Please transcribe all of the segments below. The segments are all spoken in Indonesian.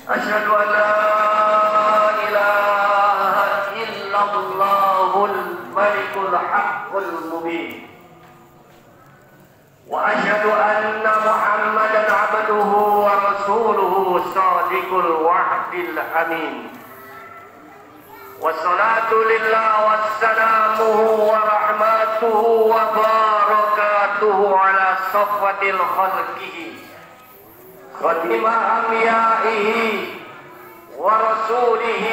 أشهد أن لا إله إلا الله الملك الحق المبين وأشهد أن محمدا عبده ورسوله صادق الوعد الأمين والصلاة لله والسلامه ورحمته وبركاته على صفوة خلقه خاتم أنبيائه ورسوله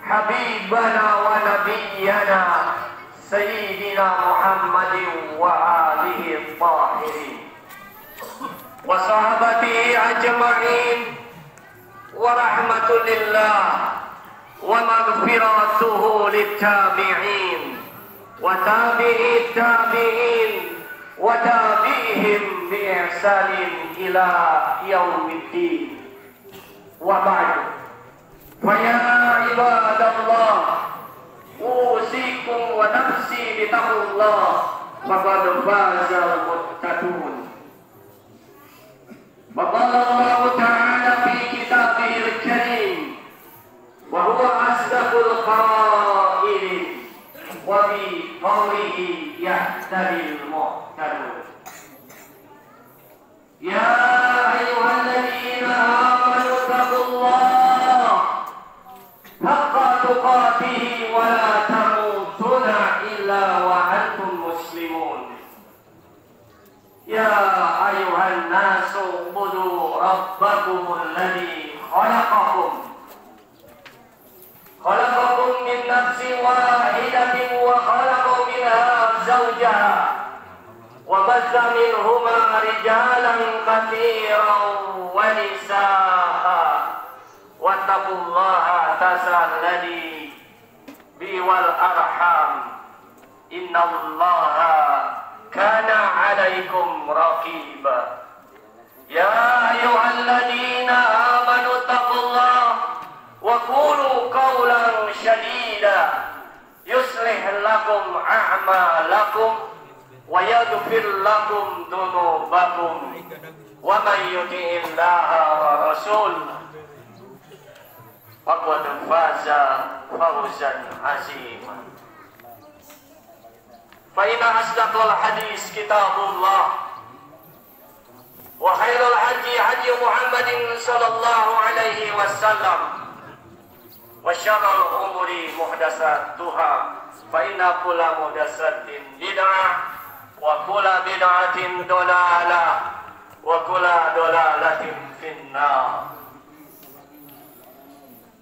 حبيبنا ونبينا سيدنا محمد وآله الطاهرين وصحبه أجمعين ورحمة لله ومغفرته للتابعين وتابعي التابعين وتابعهم بإحسان إلى يوم الدين وبعد فيا عباد الله أوصيكم ونفسي بتقوى الله فقد فاز المتقون وقال الله تعالى في كتابه الكريم وهو أصدق القائلين وبقوله يهتدي المهتدون يا أيها الذين آمنوا اتقوا الله حق تقاته ولا تموتن إلا وأنتم مسلمون يا أيها الناس اعبدوا ربكم الذي خلقكم من نفس واحدة وخلق منها زوجها وبث منهما رجالا كثيرا ونساء واتقوا الله تساءلون به والأرحام إن الله كان عليكم رقيبا يا أيها الذين آمنوا اتقوا الله وقولوا قولا سديدا يصلح لكم أعمالكم ويغفر لكم ذنوبكم ومن يطع الله ورسوله فقد فاز فوزا عظيما فإن أصدق الحديث كتاب الله وخير الهدي هدي محمد صلى الله عليه وسلم وشر الأمور محدثاتها فإن كل محدثة بدعة وكل بدعة ضلالة وكل ضلالة في النار.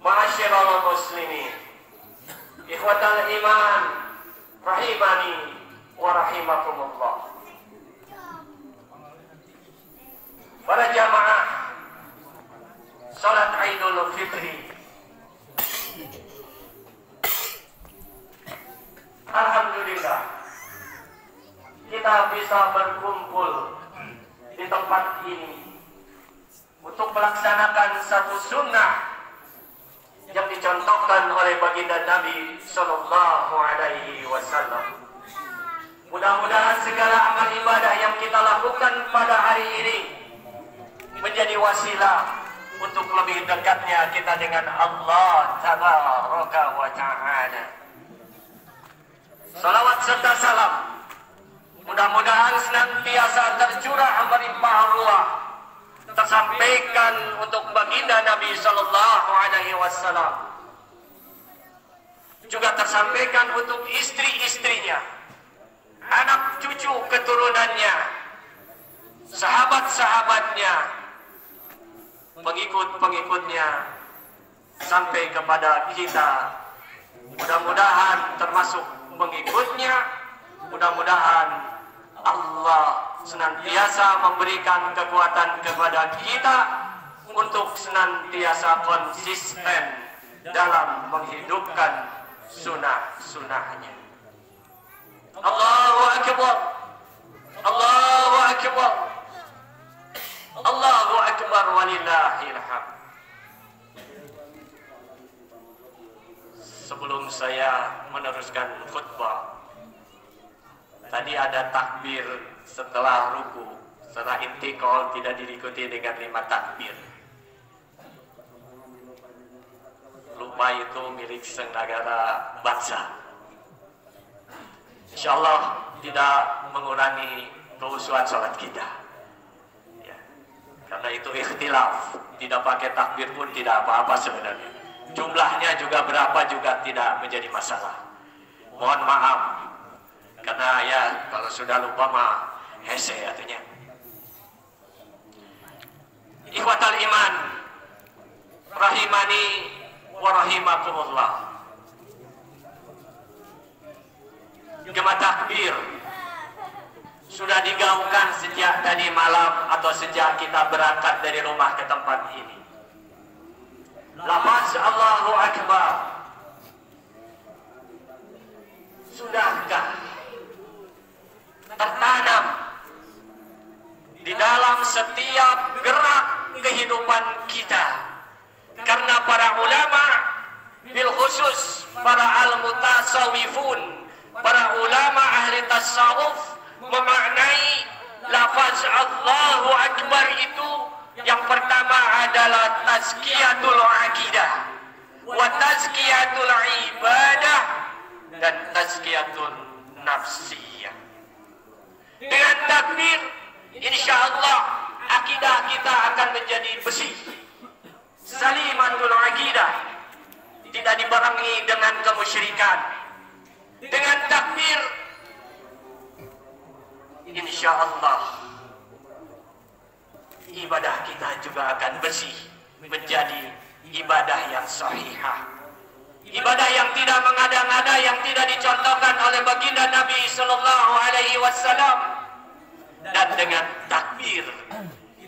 Ma'asyiral muslimin, ikhwatal iman, rahimani wa rahimakumullah. Para jamaah salat Idul Fitri, alhamdulillah kita bisa berkumpul di tempat ini untuk melaksanakan satu sunnah yang dicontohkan oleh baginda Nabi Sallallahu Alaihi Wasallam. Mudah-mudahan segala amal ibadah yang kita lakukan pada hari ini menjadi wasilah untuk lebih dekatnya kita dengan Allah Tabaraka wa Ta'ala. Salawat serta salam mudah-mudahan senantiasa tercurah melimpah ruah tersampaikan untuk baginda Nabi Sallallahu Alaihi Wasallam, juga tersampaikan untuk istri-istrinya, anak cucu keturunannya, sahabat-sahabatnya, pengikut-pengikutnya, sampai kepada kita. Mudah-mudahan termasuk pengikutnya, mudah-mudahan Allah senantiasa memberikan kekuatan kepada kita untuk senantiasa konsisten dalam menghidupkan sunnah-sunnahnya. Allahu Akbar, Allahu Akbar, Allahu Akbar walillahil hamd. Sebelum saya meneruskan khutbah, tadi ada takbir setelah ruku, setelah intikal tidak diikuti dengan 5 takbir. khutbah itu milik senegara bangsa. Insyaallah tidak mengurangi kehusuan sholat kita. Ya. Karena itu ikhtilaf, tidak pakai takbir pun tidak apa-apa sebenarnya. Jumlahnya juga berapa juga tidak menjadi masalah. Mohon maaf, karena ya kalau sudah lupa mah hese artinya. Ikhwatal iman, rahimani wa rahimakumullah. Jemaah takbir sudah digaungkan sejak tadi malam atau sejak kita berangkat dari rumah ke tempat ini. Lafaz Allahu Akbar sudahkah tertanam di dalam setiap gerak kehidupan kita? Karena para ulama, bil khusus para al-mutasawwifun, para ulama ahli tasawuf memaknai lafaz Allahu Akbar itu yang pertama adalah tazkiyatul akidah, wa tazkiyatul ibadah, dan tazkiyatun nafsiyah. Dengan takbir, insyaallah akidah kita akan menjadi bersih, salimatul akidah, tidak dibarengi dengan kemusyrikan. Dengan takbir, insyaallah ibadah kita juga akan bersih, menjadi ibadah yang sahihah, ibadah yang tidak mengada-ngada, yang tidak dicontohkan oleh baginda Nabi Sallallahu Alaihi Wasallam. Dan dengan takbir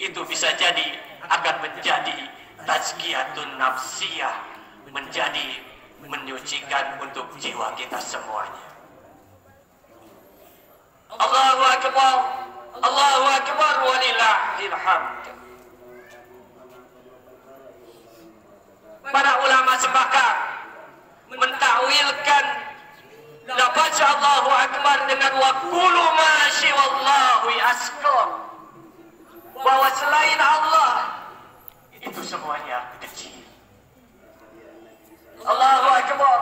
itu bisa jadi akan menjadi tazkiyatun nafsiyah, menjadi menyucikan untuk jiwa kita semuanya. Allahu Akbar, Allahu Akbar, walillahil hamd. Para ulama sepakat mentakwilkan lafaz Allahu Akbar dengan wa qulu ma syawallahu yaskur, bahwa selain Allah itu semuanya kecil. Allahu Akbar,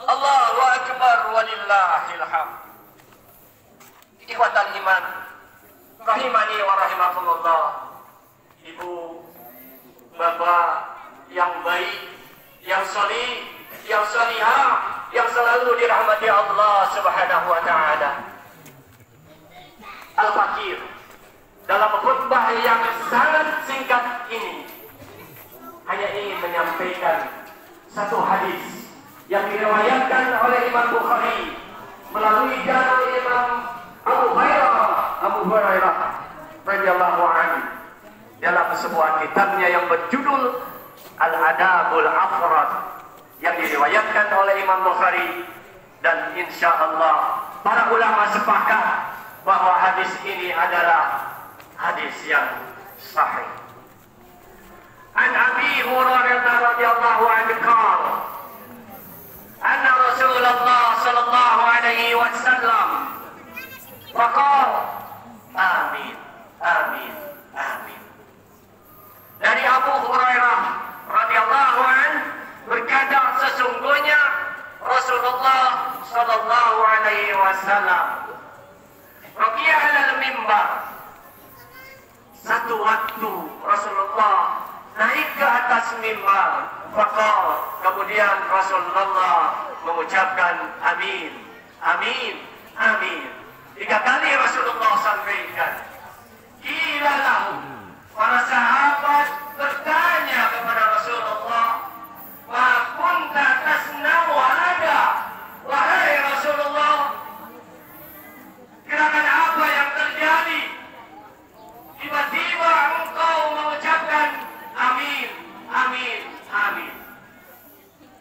Allahu Akbar, walillahil hamd. Ikhwatal iman, rahimani wa rahimakumullah. Ibu, bapak yang baik, yang solih, yang solihah, yang selalu dirahmati Allah Subhanahu wa ta'ala. Al-Fakir dalam khutbah yang sangat singkat ini hanya ingin menyampaikan satu hadis yang diriwayatkan oleh Imam Bukhari melalui jalur Imam Abu Hurairah radhiyallahu anhu dalam sebuah kitabnya yang berjudul Al-Adabul Afrad, yang diriwayatkan oleh Imam Bukhari, dan insyaallah para ulama sepakat bahwa hadis ini adalah hadis yang sahih. An Abi Hurairah radhiyallahu anhu qala anna Rasulullah sallallahu alaihi wasallam faqala amin amin amin. Dari Abu Hurairah radhiyallahu anhu berkata, sesungguhnya Rasulullah sallallahu alaihi wasallam raqiya 'alal mimbar. Satu waktu Rasulullah naik ke atas mimbar, faqal, kemudian Rasulullah mengucapkan amin amin amin 3 kali. Rasulullah sampaikan. Qila lahu, para sahabat bertanya kepada Rasulullah, ma kunta tasna'u hada, wahai Rasulullah, gerakan apa yang terjadi tiba-tiba engkau mengucapkan amin amin amin?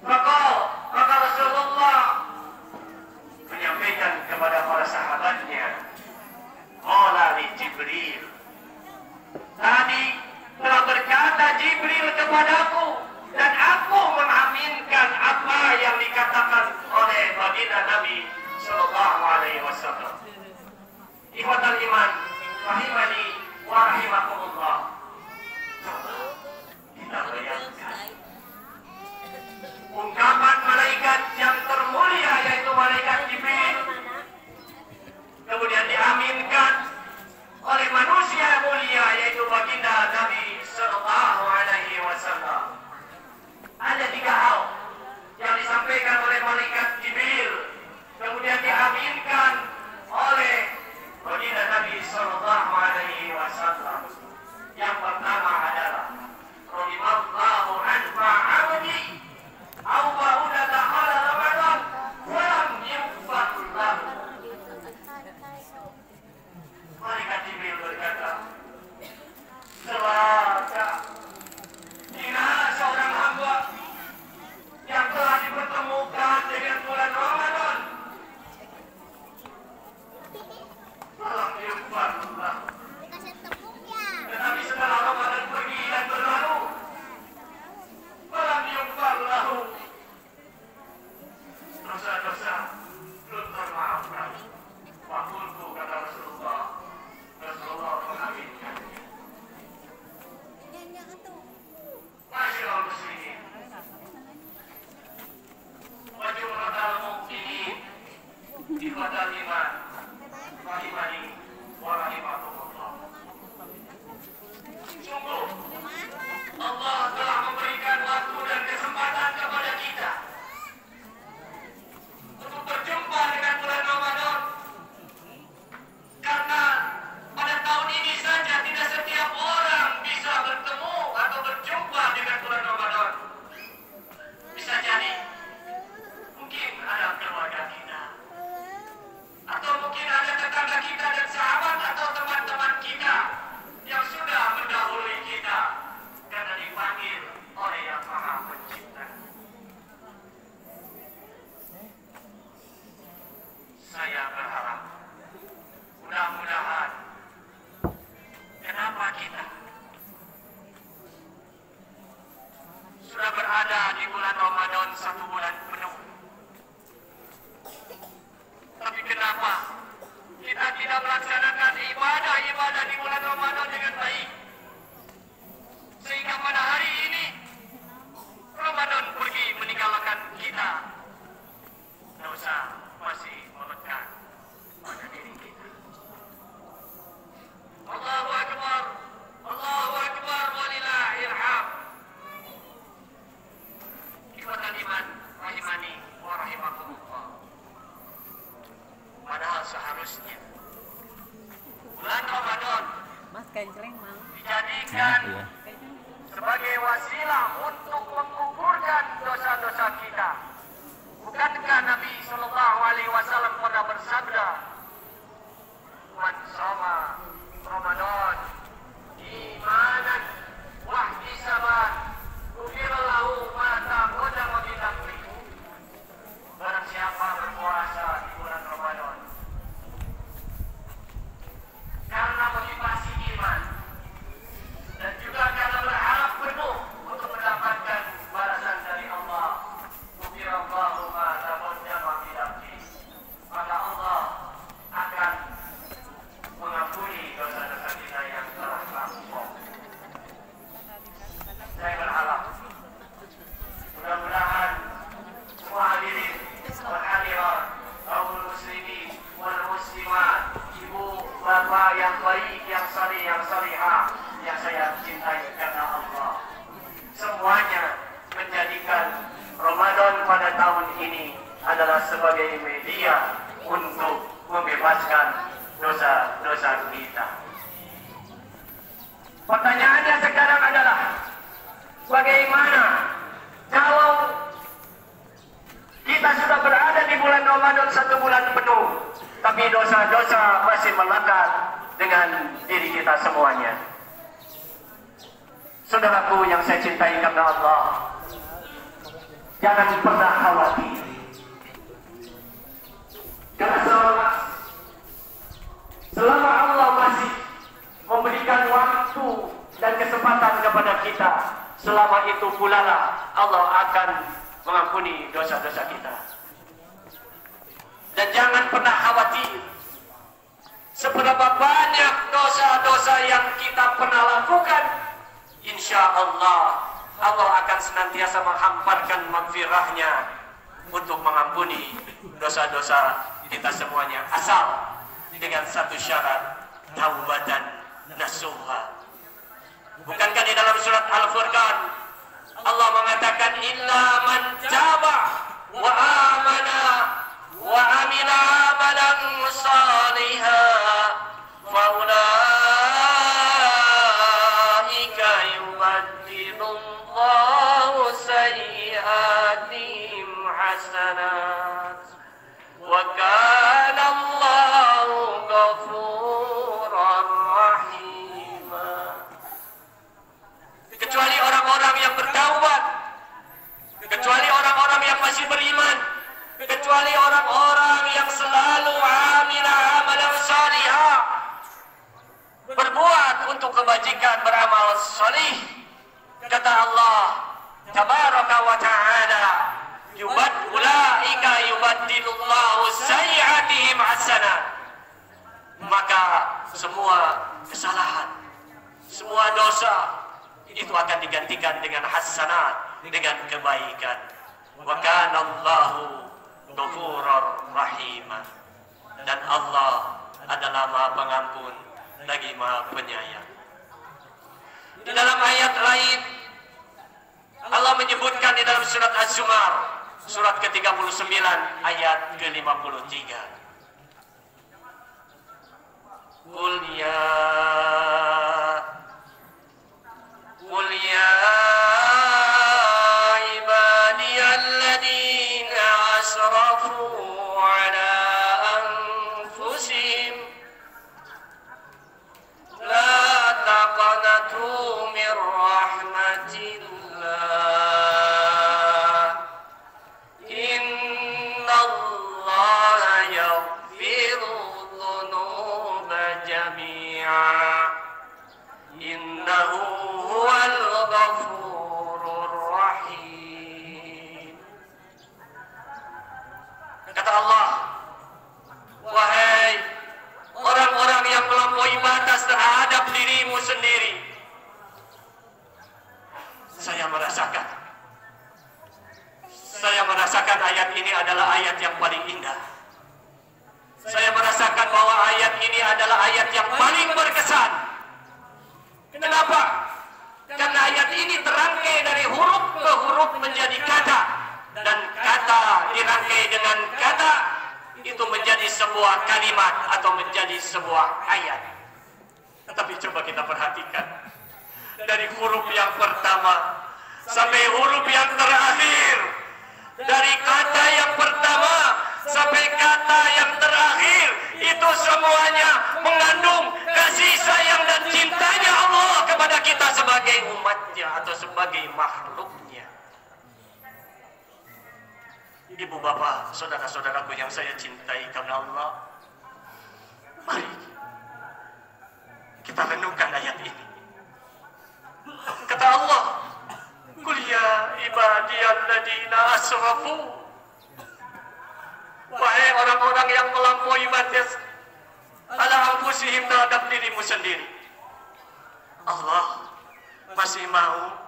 Maka Rasulullah menyampaikan kepada para sahabatnya, qala li Jibril, tadi telah berkata Jibril kepadaku, dan aku mengaminkan apa yang dikatakan oleh baginda Nabi sallallahu alaihi wasallam. Ikhwatal iman, rahimani wa rahimakumullah. Coba kita bayangkan sebagai wasilah untuk menguburkan dosa-dosa kita. Bukankah Nabi Sallallahu Alaihi Wasallam pernah bersabda, "Man shoma Ramadan imanan wahtisaban, ghufira lahu ma taqaddama min dhanbihi." Barang siapa berpuasa di bulan Ramadan karena motivasi iman dan juga karena berharap penuh untuk mendapatkan balasan dari Allah, ghufirallahu ma taqaddama min dhanbihi, maka Allah akan mengampuni dosa-dosa kita yang telah lampau. Saya berharap mudah-mudahan semua hadirin wal hadirat, kaum muslimin wal muslimat, ibu bapak yang baik, yang salih, yang salihah, yang saya cintai karena Allah, semuanya menjadikan Ramadan pada tahun ini adalah sebagai media untuk membebaskan dosa-dosa kita. Pertanyaannya sekarang adalah, bagaimana kalau kita sudah berada di bulan Ramadan 1 bulan penuh, tapi dosa-dosa masih melekat dengan diri kita semuanya? Saudaraku yang saya cintai karena Allah, jangan pernah khawatir. Karena selama Allah masih memberikan waktu dan kesempatan kepada kita, selama itu pula lah Allah akan mengampuni dosa-dosa kita. Dan jangan pernah khawatir, seberapa banyak dosa-dosa yang kita pernah lakukan, insya Allah Allah akan senantiasa menghamparkan maghfirahnya untuk mengampuni dosa-dosa kita semuanya, asal dengan satu syarat, taubatan nasuha. Bukankah di dalam surat Al-Furqan Allah mengatakan, illa man taba wa amana wa amila amalan salihah fa ulaika yubaddilullahu sayyi'atihim hasanat wa kana Allahu ghafuran rahima. Kecuali orang-orang yang bertaubat, kecuali orang-orang yang masih beriman, kecuali orang-orang yang selalu amila amalan salihah, berbuat untuk kebajikan, beramal salih. Kata Allah tabaraka wa ta'ala, ulaika yubaddilullahu sayyi'atihim hasanat. Maka semua kesalahan, semua dosa itu akan digantikan dengan hasanat, dengan kebaikan. Wa kana Allahu ghafurur rahimah. Dan Allah adalah Maha Pengampun lagi Maha Penyayang. Di dalam ayat lain Allah menyebutkan di dalam surat Az-Zumar, surat ke-39 ayat ke-53. Qul ya ibadiyalladzina asrafu ala anfusihim la taqnatu min rahmatillah innallaha yaghfiru dzunuba jami'a innahu huwal ghafurur rahim. Kata Allah, wahai orang-orang yang melampaui batas terhadap dirimu sendiri, saya merasakan ayat ini adalah ayat yang paling indah. Saya merasakan bahwa ayat ini adalah ayat yang paling berkesan. Kenapa? Karena ayat ini terangkai dari huruf ke huruf menjadi kata, dan kata dirangkai dengan kata itu menjadi sebuah kalimat atau menjadi sebuah ayat. Tetapi coba kita perhatikan, dari huruf yang pertama sampai huruf yang terakhir, dari kata yang pertama sampai kata yang terakhir, itu semuanya mengandung kasih sayang dan cintanya Allah kepada kita sebagai umatnya atau sebagai makhluknya. Ibu bapak, saudara-saudaraku yang saya cintai karena Allah, mari kita renungkan ayat ini. Kata Allah, "Qul ya ibadiyalladzina asrafu." Wahai orang-orang yang melampaui batas ala anfusihim, terhadap dirimu sendiri. Allah masih mau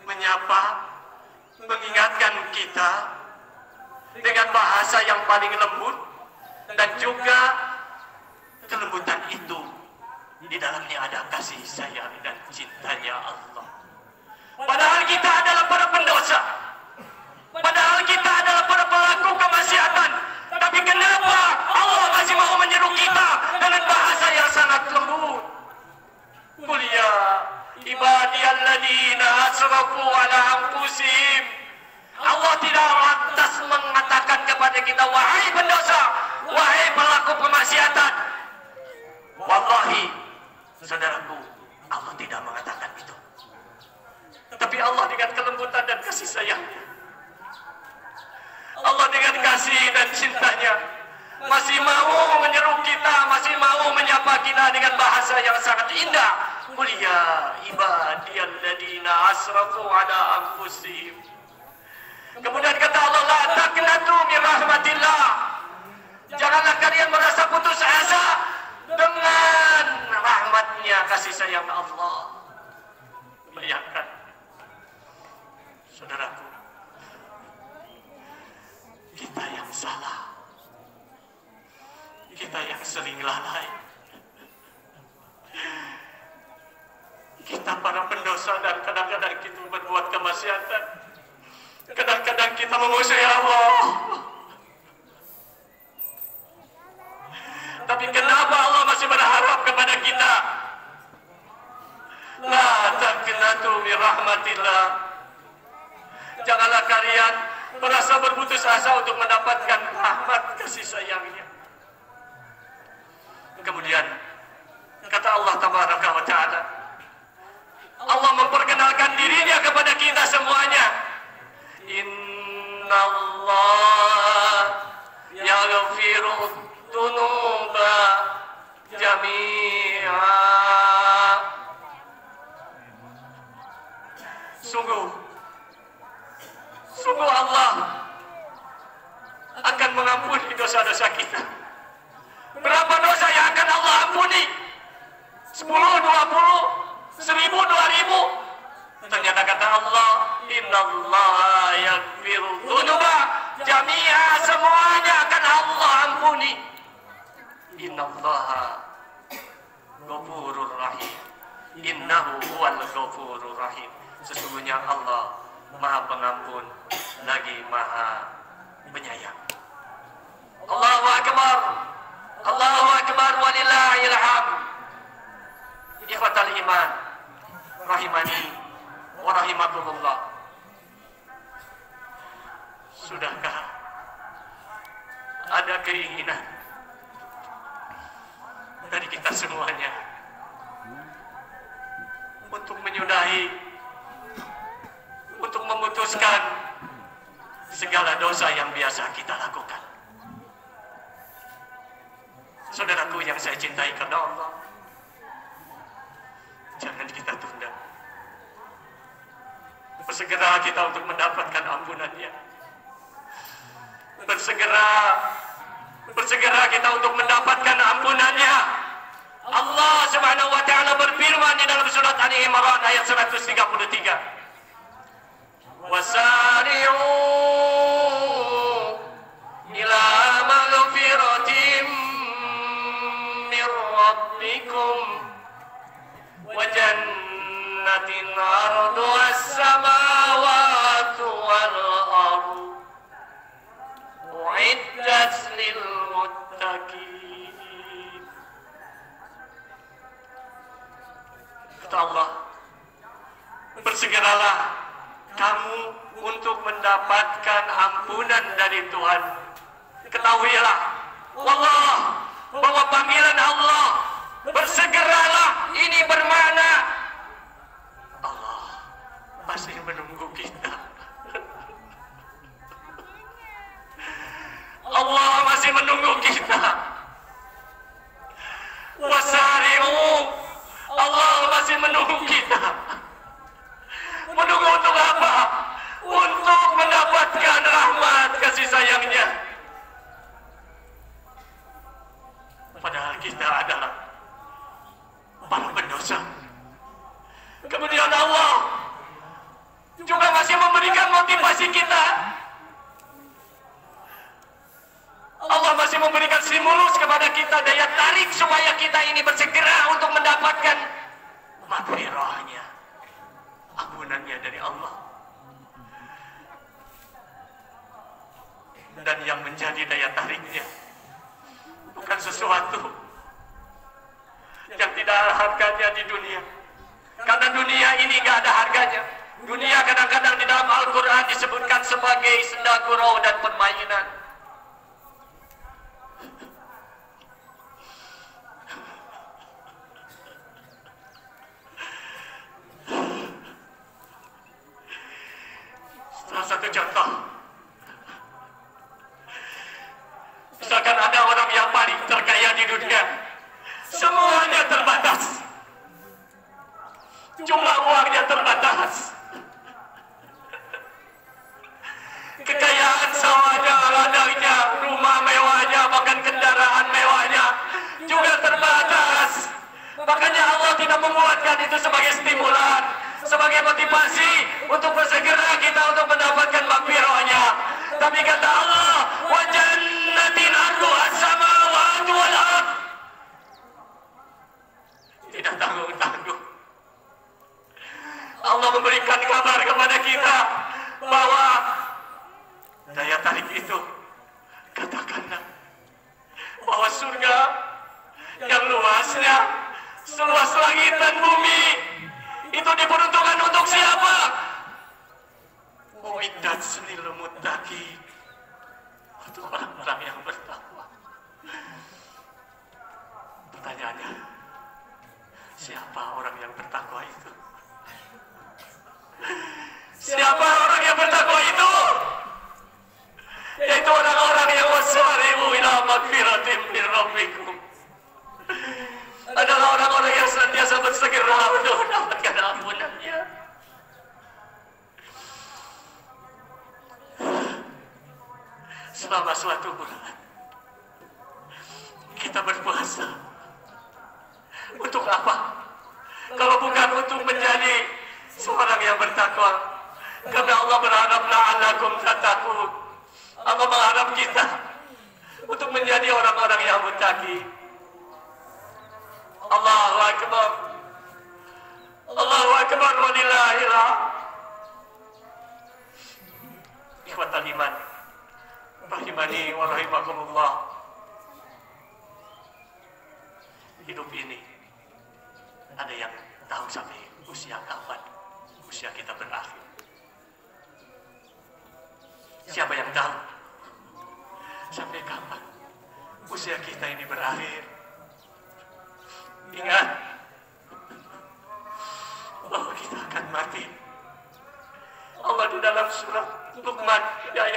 menyapa, mengingatkan kita dengan bahasa yang paling lembut, dan juga kelembutan itu di dalamnya ada kasih sayang dan cintanya Allah. Padahal kita adalah para pendosa, padahal kita adalah para pelaku kemaksiatan, tapi kenapa Allah masih mau menyeru kita dengan bahasa yang sangat lembut? Qul ya ibadiyalladzina asrafu ala anfusihim. Allah tidak lantas mengatakan kepada kita, wahai pendosa, wahai pelaku kemaksiatan. Wallahi, saudaraku, Allah tidak mengatakan itu. Tapi Allah dengan kelembutan dan kasih sayangnya, Allah dengan kasih dan cintanya masih mau menyeru kita, masih mau menyapa kita dengan bahasa yang sangat indah. Qul ya ibadiyalladzina asrafu ala anfusihim. Kemudian kata Allah, la taqnatu min rahmatillah. Janganlah kalian merasa putus asa dengan rahmatnya, kasih sayang Allah. Bayangkan, saudaraku, kita yang salah, kita yang sering lalai, kita para pendosa, dan kadang-kadang kita berbuat kemaksiatan, kadang-kadang kita memusuhi Allah. Tapi kenapa Allah masih berharap kepada kita? La taqnatu min rahmatillah. Janganlah kalian merasa berputus asa untuk mendapatkan rahmat kasih sayangnya. Kemudian kata Allah tabaraka wa ta'ala, Allah memperkenalkan dirinya kepada kita semuanya. Innallaha yaghfiru dzunuba jami'a. Sungguh Allah akan mengampuni dosa-dosa kita. Berapa dosa yang akan Allah ampuni? 10, 20, 1000, 2000? Ternyata kata Allah, innallaha yaghfiru dzunuba jami'a, semuanya akan Allah ampuni. Innallaha ghafurur rahim. Innahu huwal ghafurur rahim. Sesungguhnya Allah Maha Pengampun lagi Maha Penyayang. Allahu Akbar, Allahu Akbar, walillahil hamd. Ikhwatal iman, rahimani wa rahimakumullah. Sudahkah ada keinginan dari kita semuanya untuk menyudahi, untuk memutuskan segala dosa yang biasa kita lakukan? Saudaraku yang saya cintai karena Allah, jangan kita tunda. Bersegera kita untuk mendapatkan ampunan-Nya. Bersegera kita untuk mendapatkan ampunan-Nya. Allah Subhanahu wa taala berfirman di dalam surat Ali Imran ayat 133. Wasari'u ila maghfiratin min rabbikum wa jannatin 'arduha as-samawati wal ardu u'iddat lil muttaqin. Kata Allah, bersegeralah kamu untuk mendapatkan ampunan dari Tuhan. Ketahuilah, wallah, bahwa panggilan Allah, bersegeralah, ini bermakna Allah masih menunggu kita. Allah masih menunggu kita. Wasari'u, Allah masih menunggu kita. Menunggu untuk apa? Untuk mendapatkan rahmat kasih sayangnya. Padahal kita adalah para pendosa. Kemudian Allah juga masih memberikan motivasi kita. Allah masih memberikan stimulus kepada kita, daya tarik supaya kita ini bersegera untuk mendapatkan maghfirahnya, ampunannya dari Allah. Dan yang menjadi daya tariknya bukan sesuatu yang tidak ada harganya di dunia. Karena dunia ini gak ada harganya. Dunia kadang-kadang di dalam Al-Quran disebutkan sebagai senda gurau dan permainan. Salah satu contoh, misalkan ada orang yang paling terkaya di dunia, semuanya terbatas, jumlah uangnya terbatas, kekayaan sawahnya, ladangnya, rumah mewahnya, bahkan kendaraan mewahnya juga terbatas. Makanya Allah tidak membuatkan itu sebagai stimulan, sebagai motivasi untuk bersegera kita untuk mendapatkan maghfirahnya. Tapi kata Allah, wa jannatin arduha samawati wal ardh, tidak tanggung-tanggung. Allah memberikan kabar kepada kita bahwa daya tarik itu, katakanlah bahwa surga yang luasnya seluas langit dan bumi itu diperuntukkan untuk siapa? Uiddat lil muttaqin, untuk orang-orang yang bertakwa. Pertanyaannya, siapa orang yang bertakwa itu? Siapa orang yang bertakwa itu? Yaitu orang-orang yang wasari'u ila magfiratin min rabbikum, adalah orang-orang yang senantiasa bersegera untuk mendapatkan ampunannya. Selama suatu bulan kita berpuasa untuk apa? Kalau bukan untuk menjadi seorang yang bertakwa. Karena Allah berharap la'allakum tattaqun. Allah mengharap kita untuk menjadi orang-orang yang muttaqi. Allahu Akbar, Allahu Akbar, walillahil hamd. Ikhwatal iman, rahimani wa rahimakumullah. Hidup ini ada yang tahu sampai usia kapan usia kita berakhir. Siapa yang tahu sampai kapan usia kita ini berakhir? Ingat bahwa kita akan mati. Allah di dalam surat Luqman ayat